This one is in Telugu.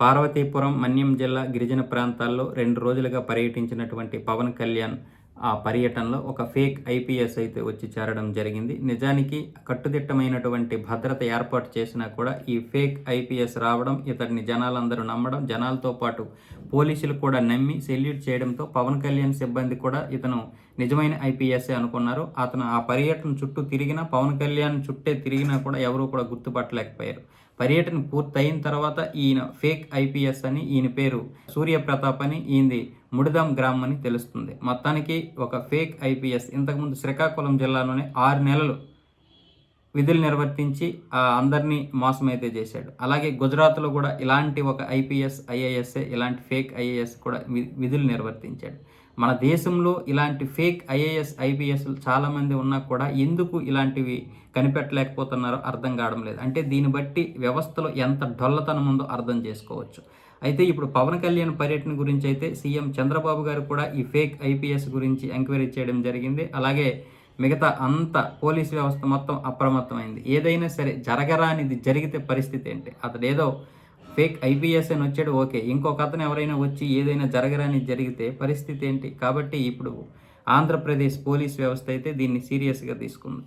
పార్వతీపురం, మన్యం జిల్లా గిరిజన ప్రాంతాల్లో 2 రోజులుగా పర్యటించినటువంటి పవన్ కళ్యాణ్ ఆ పర్యటనలో ఒక ఫేక్ ఐపీఎస్ అయితే వచ్చి చేరడం జరిగింది. నిజానికి కట్టుదిట్టమైనటువంటి భద్రత ఏర్పాటు చేసినా కూడా ఈ ఫేక్ ఐపీఎస్ రావడం, ఇతడిని జనాలందరూ నమ్మడం, జనాలతో పాటు పోలీసులు కూడా నమ్మి సెల్యూట్ చేయడంతో పవన్ కళ్యాణ్ సిబ్బంది కూడా ఇతను నిజమైన ఐపీఎస్ఏ అనుకున్నారు. అతను ఆ పర్యటన చుట్టూ తిరిగినా, పవన్ కళ్యాణ్ చుట్టే తిరిగినా కూడా ఎవరూ కూడా గుర్తుపట్టలేకపోయారు. పర్యటన పూర్తయిన తర్వాత ఈయన ఫేక్ ఐపీఎస్ అని, ఈయన పేరు సూర్యప్రతాప్ అని, ఈయనది ముడిదాం గ్రామం అని తెలుస్తుంది. మొత్తానికి ఒక ఫేక్ ఐపీఎస్ ఇంతకుముందు శ్రీకాకుళం జిల్లాలోనే 6 నెలలు విధులు నిర్వర్తించి అందరినీ మోసమైతే చేశాడు. అలాగే గుజరాత్లో కూడా ఇలాంటి ఒక ఐపీఎస్, ఐఏఎస్ఏ ఇలాంటి ఫేక్ ఐఏఎస్ కూడా విధులు నిర్వర్తించాడు. మన దేశంలో ఇలాంటి ఫేక్ ఐఏఎస్, ఐపీఎస్లు చాలామంది ఉన్నా కూడా ఎందుకు ఇలాంటివి కనిపెట్టలేకపోతున్నారో అర్థం కావడం లేదు. అంటే దీన్ని బట్టి వ్యవస్థలో ఎంత డొల్లతనం ఉందో అర్థం చేసుకోవచ్చు. అయితే ఇప్పుడు పవన్ కళ్యాణ్ పర్యటన గురించి అయితే సీఎం చంద్రబాబు గారు కూడా ఈ ఫేక్ ఐపీఎస్ గురించి ఎంక్వైరీ చేయడం జరిగింది. అలాగే మిగతా అంత పోలీస్ వ్యవస్థ మొత్తం అప్రమత్తమైంది. ఏదైనా సరే జరగరానిది జరిగితే పరిస్థితి ఏంటి? అతడు ఏదో ఫేక్ ఐపీఎస్ అని వచ్చాడు, ఓకే. ఇంకొక అతను ఎవరైనా వచ్చి ఏదైనా జరగరాని జరిగితే పరిస్థితి ఏంటి? కాబట్టి ఇప్పుడు ఆంధ్రప్రదేశ్ పోలీస్ వ్యవస్థ అయితే దీన్ని సీరియస్గా తీసుకుంది.